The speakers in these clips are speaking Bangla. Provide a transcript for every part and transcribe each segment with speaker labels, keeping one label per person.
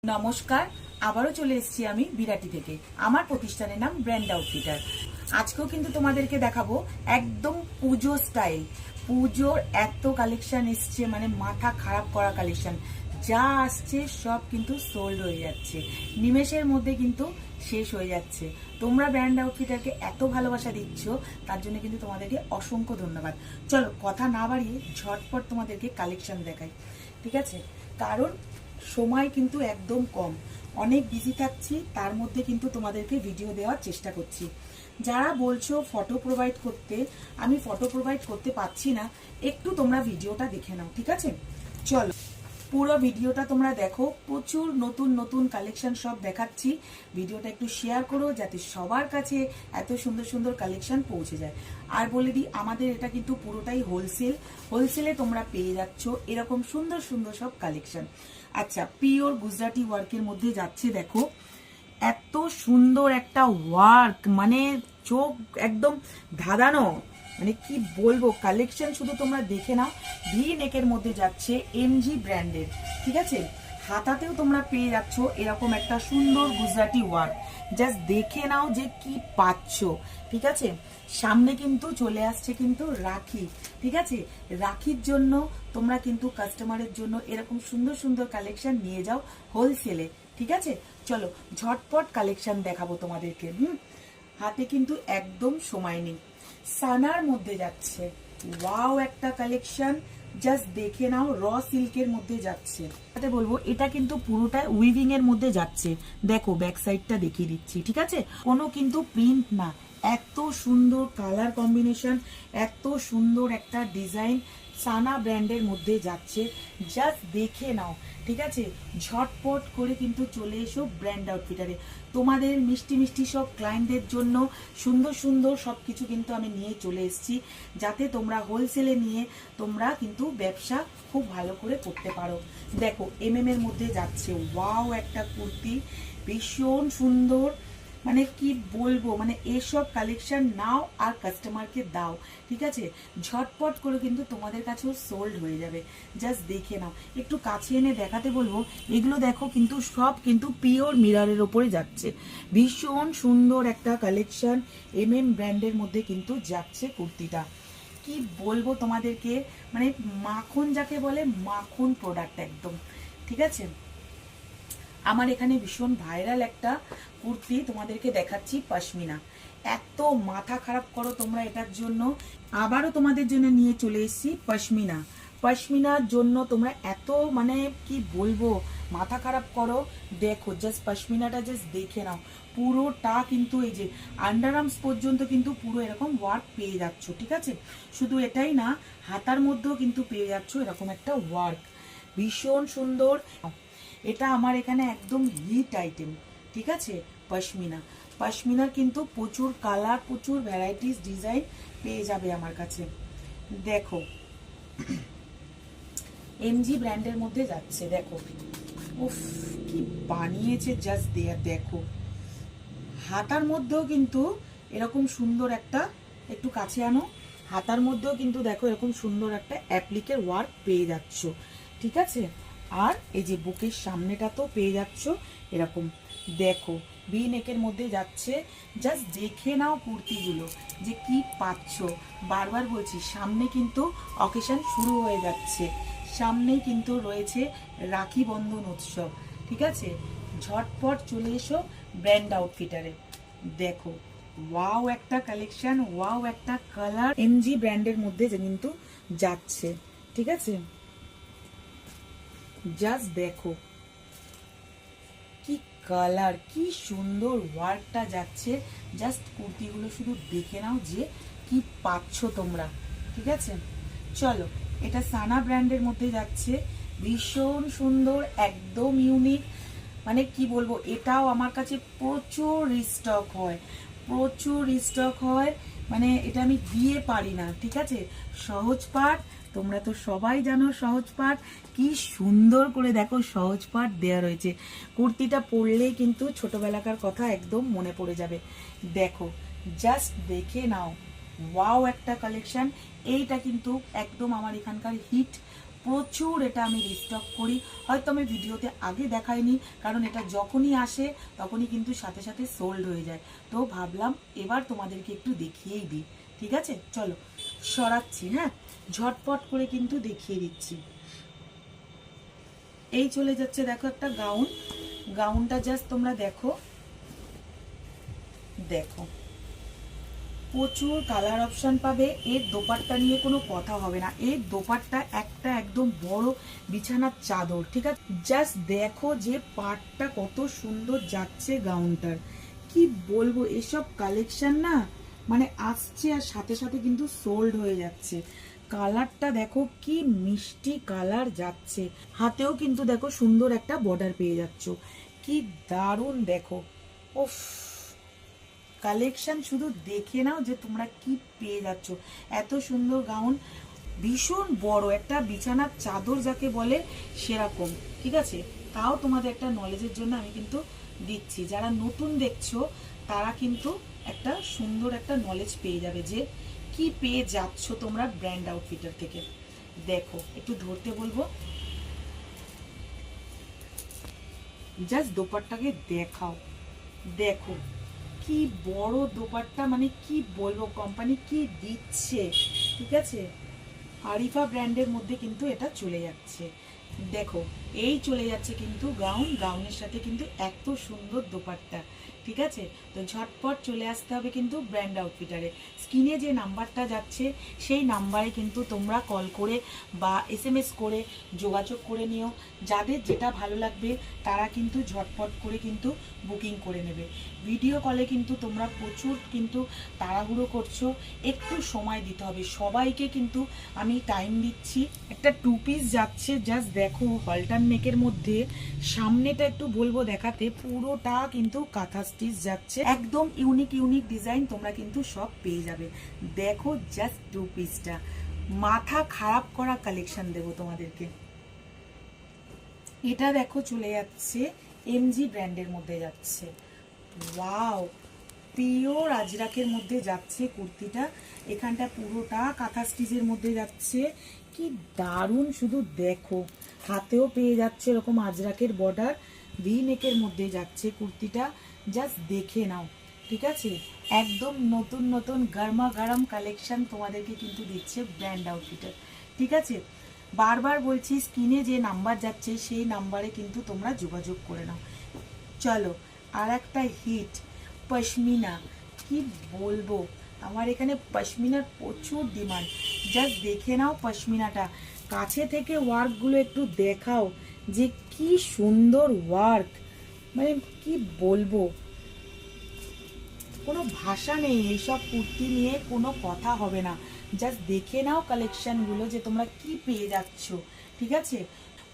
Speaker 1: নমস্কার, আবারও চলে এসেছি আমি বিরাটি থেকে। আমার প্রতিষ্ঠানের নাম ব্র্যান্ড আউটফিটার। আজকেও কিন্তু তোমাদেরকে দেখাবো একদম পুজো স্টাইল। পুজোর এত কালেকশন এসছে, মানে মাথা খারাপ করা কালেকশন। যা আসছে সব কিন্তু সোল্ড হয়ে যাচ্ছে, নিমেষের মধ্যে কিন্তু শেষ হয়ে যাচ্ছে। তোমরা ব্র্যান্ড আউটফিটারকে এত ভালোবাসা দিচ্ছ, তার জন্য কিন্তু তোমাদেরকে অসংখ্য ধন্যবাদ। চলো কথা না বাড়িয়ে ঝটপট তোমাদেরকে কালেকশন দেখাই, ঠিক আছে? কারণ সময় কিন্তু একদম কম, অনেক বিজি থাকছি, তার মধ্যে কিন্তু তোমাদেরকে ভিডিও দেওয়ার চেষ্টা করছি। যারা বলছো ফটো প্রোভাইড করতে, আমি ফটো প্রোভাইড করতে পারছি না, একটু তোমরা ভিডিওটা দেখে নাও, ঠিক আছে? চলো পুরো ভিডিওটা তোমরা দেখো, প্রচুর নতুন নতুন কালেকশন সব দেখাচ্ছি। ভিডিওটা একটু শেয়ার করো যাতে সবার কাছে এত সুন্দর সুন্দর কালেকশন পৌঁছে যায়। আর বলে দিই, আমাদের এটা কিন্তু পুরোটাই হোলসেলে তোমরা পেয়ে যাচ্ছ এরকম সুন্দর সুন্দর সব কালেকশন। আচ্ছা, পিওর গুজরাটি ওয়ার্কের মধ্যে যাচ্ছে, দেখো এত সুন্দর একটা ওয়ার্ক, মানে চোখ একদম ধাঁধানো, মানে কি বলবো কালেকশন, শুধু তোমরা দেখে নাও। ভি নেকের মধ্যে যাচ্ছে এমজি ব্র্যান্ডের, ঠিক আছে? হাতাতেও তোমরা পেয়ে যাচ্ছ এরকম একটা সুন্দর গুজরাটি ওয়ার্ক। জাস্ট দেখে নাও যে কি পাচ্ছ, ঠিক আছে? সামনে কিন্তু চলে আসছে কিন্তু রাখি, ঠিক আছে? রাখির জন্য তোমরা কিন্তু কাস্টমারের জন্য এরকম সুন্দর সুন্দর কালেকশন নিয়ে যাও হোলসেলে, ঠিক আছে? চলো ঝটপট কালেকশন দেখাবো তোমাদেরকে। হাতে কিন্তু একদম সময় নেই। সানার মধ্যে যাচ্ছে ওয়াও একটা কালেকশন, জাস্ট দেখে নাও, র সিল্কের মধ্যে যাচ্ছে। তাতে বলবো এটা কিন্তু পুরোটা উইভিং এর মধ্যে যাচ্ছে। দেখো ব্যাক সাইডটা দেখিয়ে দিচ্ছি, ঠিক আছে? কোনো কিন্তু প্রিন্ট না, এত সুন্দর কালার কম্বিনেশন, এত সুন্দর একটা ডিজাইন সানা ব্র্যান্ডের মধ্যে যাচ্ছে। জাস্ট দেখে নাও, ঠিক আছে? ঝটপট করে কিন্তু চলে এসো ব্র্যান্ড আউটফিটারে। তোমাদের মিষ্টি মিষ্টি সব ক্লায়েন্টদের জন্য সুন্দর সুন্দর সব কিছু কিন্তু আমি নিয়ে চলে এসেছি, যাতে তোমরা হোলসেলে নিয়ে তোমরা কিন্তু ব্যবসা খুব ভালো করে করতে পারো। দেখো এর মধ্যে যাচ্ছে ওয়াও একটা কুর্তি, ভীষণ সুন্দর, মানে কি বলবো, মানে এসব কালেকশন নাও আর কাস্টমারকে দাও, ঠিক আছে? ঝটপট করে কিন্তু তোমাদের কাছেও সোল্ড হয়ে যাবে। জাস্ট দেখে নাও, একটু কাছে এনে দেখাতে বলবো। এগুলো দেখো কিন্তু সব কিন্তু পিওর মিররের ওপরে যাচ্ছে, ভীষণ সুন্দর একটা কালেকশন। ব্র্যান্ডের মধ্যে কিন্তু যাচ্ছে কুর্তিটা। কি বলবো তোমাদেরকে, মানে মাখন যাকে বলে, মাখন প্রোডাক্ট একদম, ঠিক আছে? আমার এখানে ভীষণ ভাইরাল একটা কুর্তি তোমাদেরকে দেখাচ্ছি, পশমিনা। এত মাথা খারাপ করো তোমরা এটার জন্য, আবারও তোমাদের জন্য নিয়ে চলে এসেছি পশমিনা। পশমিনার জন্য তোমরা এত, মানে কি বলবো, মাথা খারাপ করো। দেখো জাস্ট পশমিনাটা জাস্ট দেখে নাও, পুরোটা কিন্তু এই যে আন্ডার আর্মস পর্যন্ত কিন্তু পুরো এরকম ওয়ার্ক পেয়ে যাচ্ছ, ঠিক আছে? শুধু এটাই না, হাতার মধ্যেও কিন্তু পেয়ে যাচ্ছ এরকম একটা ওয়ার্ক, ভীষণ সুন্দর। এটা আমার এখানে একদম হিট আইটেম, ঠিক আছে? পশমিনার কিন্তু প্রচুর কালার, প্রচুর ভ্যারাইটিস ডিজাইন পেয়ে যাবে আমার কাছে। দেখো এমজি ব্র্যান্ডের মধ্যে যাচ্ছে, দেখো উফ কি বানিয়েছে, জাস্ট দেখো। হাতার মধ্যেও কিন্তু এরকম সুন্দর একটা, একটু কাছে আনো, হাতার মধ্যেও কিন্তু দেখো এরকম সুন্দর একটা অ্যাপ্লিকের ওয়ার্ক পেয়ে যাচ্ছ, ঠিক আছে? আর এই যে বুকের সামনেটা তো পেয়ে যাচ্ছ এরকম। দেখো ভি নেকের মধ্যে যাচ্ছে, জাস্ট দেখে নাও কুর্তিগুলো যে কি পাচ্ছ। বারবার বলছি, সামনে কিন্তু অকেশন শুরু হয়ে যাচ্ছে, সামনেই কিন্তু রয়েছে রাখি বন্ধন উৎসব, ঠিক আছে? ঝটপট চলে এসো ব্র্যান্ড আউটফিটারে। দেখো ওয়াও একটা কালেকশন, ওয়াও একটা কালার, এমজি ব্র্যান্ডের মধ্যে কিন্তু যাচ্ছে, ঠিক আছে? জাস্ট দেখো কি কালার, কি সুন্দর ওয়ার্কটা যাচ্ছে। জাস্ট কুর্তিগুলো শুধু দেখে নাও যে কি পাচ্ছ তোমরা, ঠিক আছে? চলো, এটা সানা ব্র্যান্ডের মধ্যে যাচ্ছে, ভীষণ সুন্দর, একদম ইউনিক, মানে কি বলবো, এটাও আমার কাছে প্রচুর রিস্টক হয়, প্রচুর রিস্টক হয়, মানে এটা আমি দিয়ে পারি না, ঠিক আছে? সহজ পাট, তোমরা তো সবাই জানো সহজ পাট, কি সুন্দর করে দেখো সহজ পাট দেওয়া রয়েছে। কুর্তিটা পরলেই কিন্তু ছোটবেলাকার কথা একদম মনে পড়ে যাবে। দেখো জাস্ট দেখে নাও, ওয়াও একটা কালেকশন। এইটা কিন্তু একদম আমার এখানকার হিট প্রচুর এটা আমি রিস্টক করি, হয়তো আমি ভিডিওতে আগে দেখাইনি, কারণ এটা যখনই আসে তখনই কিন্তু সাথে সাথে সোল্ড হয়ে যায়। তো ভাবলাম এবার তোমাদেরকে একটু দেখিয়েই দিই। ঠিক আছে, চলো সরাচ্ছি, হ্যাঁ, ঝটপট করে কিন্তু দেখিয়ে দিচ্ছি। এই চলে যাচ্ছে দেখো একটা গাউন, গাউনটা জাস্ট তোমরা দেখো, দেখো প্রচুর কালার অপশন পাবে। এর দোপাট্টা নিয়ে কোনো কথা হবে না, এর দোপাট্টা একটা একদম বড় বিছানার চাদর। ঠিক আছে, জাস্ট দেখো যে পাটটা কত সুন্দর যাচ্ছে গাউনটার, কি বলবো, এসব কালেকশন না মানে আসছে আর সাথে সাথে কিন্তু সোল্ড হয়ে যাচ্ছে। কালারটা দেখো কি মিষ্টি কালার যাচ্ছে, হাতেও কিন্তু দেখো সুন্দর একটা বর্ডার পেয়ে যাচ্ছ, কি দারুণ দেখো। ওফ, কালেকশন শুধু দেখে নাও যে তোমরা কি পেয়ে যাচ্ছ। এত সুন্দর গাউন, ভীষণ বড় একটা বিছানার চাদর যাকে বলে সেরকম। ঠিক আছে, তাও তোমাদের একটা নলেজের জন্য আমি কিন্তু দিচ্ছি, যারা নতুন দেখছো তারা কিন্তু একটা সুন্দর একটা নলেজ পেয়ে যাবে যে কি পেয়ে যাচ্ছ তোমরা ব্র্যান্ড আউটফিটার থেকে। দেখো একটু ধরতে বলবো, জাস্ট দোপাট্টাকে দেখাও, দেখো কি বড় দোপাট্টা, মানে কি বলবো, কোম্পানি কি দিচ্ছে। ঠিক আছে, আরিফা ব্র্যান্ডের মধ্যে কিন্তু এটা চলে যাচ্ছে। দেখো এই চলে যাচ্ছে কিন্তু গাউন, গাউনের সাথে কিন্তু এত সুন্দর দোপাট্টা। ঠিক আছে, তো ঝটপট চলে আসতে হবে কিন্তু ব্র্যান্ড আউটফিটারে। স্ক্রিনে যে নাম্বারটা যাচ্ছে সেই নাম্বারে কিন্তু তোমরা কল করে বা SMS করে যোগাযোগ করে নিও। যাদের যেটা ভালো লাগবে তারা কিন্তু ঝটপট করে কিন্তু বুকিং করে নেবে। ভিডিও কলে কিন্তু তোমরা প্রচুর কিন্তু তাড়াহুড়ো করছো, একটু সময় দিতে হবে। সবাইকে কিন্তু আমি টাইম দিচ্ছি। একটা 2 পিস যাচ্ছে, জাস্ট দেখো হলটার নেকের মধ্যে, সামনেটা একটু বলবো দেখাতে, পুরোটা কিন্তু কাঁথা স্টিচ যাচ্ছে, একদম ইউনিক ইউনিক ডিজাইন তোমরা কিন্তু সব পেয়ে যাবে। দেখো জাস্ট 2 পিসটা, মাথা খারাপ করা কালেকশন দেবো তোমাদেরকে। এটা দেখো চলে যাচ্ছে MG ব্র্যান্ডের মধ্যে যাচ্ছে, ওয়াও, পিওর আজরাকের মধ্যে যাচ্ছে কুর্তিটা, এখানটা পুরোটা কাঁথা স্টিচের মধ্যে যাচ্ছে, কি দারুণ, শুধু দেখো হাতেও পেয়ে যাচ্ছে এরকম আজরাকের বর্ডার, ভি নেকের মধ্যে যাচ্ছে কুর্তিটা, জাস্ট দেখে নাও। ঠিক আছে, একদম নতুন নতুন গরমা গরম কালেকশন তোমাদেরকে কিন্তু দিচ্ছে ব্র্যান্ড আউটফিটার। ঠিক আছে, বারবার বলছি স্ক্রিনে যে নাম্বার যাচ্ছে সেই নাম্বারে কিন্তু তোমরা যোগাযোগ করে নাও। চলো আর একটা হিট পশমিনা, কি বলবো, আমার এখানে পশমিনার প্রচুর ডিমান্ড। জাস্ট দেখে নাও পশমিনাটা, কাছে থেকে ওয়ার্কগুলো একটু দেখাও যে কি সুন্দর ওয়ার্ক, মানে কি বলবো, কোনো ভাষা নেই, এইসব কুর্তি নিয়ে কোনো কথা হবে না। জাস্ট দেখে নাও কালেকশনগুলো যে তোমরা কি পেয়ে যাচ্ছ। ঠিক আছে,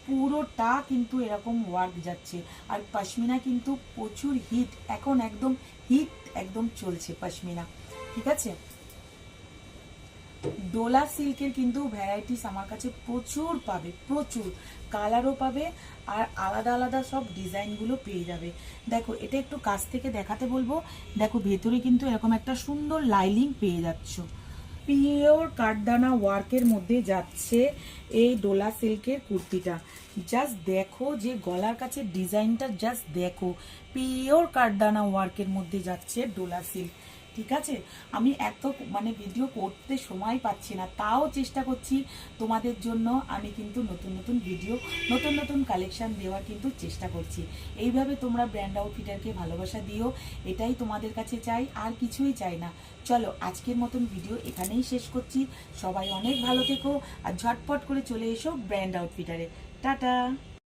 Speaker 1: পুরোটা কিন্তু এরকম ওয়ার্ক যাচ্ছে, আর পশমিনা কিন্তু প্রচুর হিট, এখন একদম হিট একদম চলছে পশমিনা। ঠিক আছে, ডোলা সিল্কের কিন্তু ভ্যারাইটিস আমার কাছে প্রচুর পাবে, প্রচুর কালারও পাবে, আর আলাদা আলাদা সব ডিজাইনগুলো পেয়ে যাবে। দেখো এটা একটু কাছ থেকে দেখাতে বলবো, দেখো ভেতরে কিন্তু এরকম একটা সুন্দর লাইনিং পেয়ে যাচ্ছ, পিওর কাঠদানা ওয়ার্কের মধ্যে যাচ্ছে এই ডোলা সিল্কের কুর্তিটা। জাস্ট দেখো যে গলার কাছে ডিজাইনটা, জাস্ট দেখো পিওর কাঠদানা ওয়ার্কের মধ্যে যাচ্ছে ডোলা সিল্ক। ঠিক আছে, আমি এত মানে ভিডিও করতে সময় পাচ্ছি না, তাও চেষ্টা করছি তোমাদের জন্য, আমি কিন্তু নতুন নতুন ভিডিও নতুন নতুন কালেকশন দেওয়ার কিন্তু চেষ্টা করছি। এইভাবে তোমরা ব্র্যান্ড আউটফিটারকে ভালোবাসা দিও, এটাই তোমাদের কাছে চাই, আর কিছুই চাই না। চলো আজকের মতন ভিডিও এখানেই শেষ করছি, সবাই অনেক ভালো থেকো, আর ঝটপট করে চলে এসো ব্র্যান্ড আউটফিটারে। টাটা।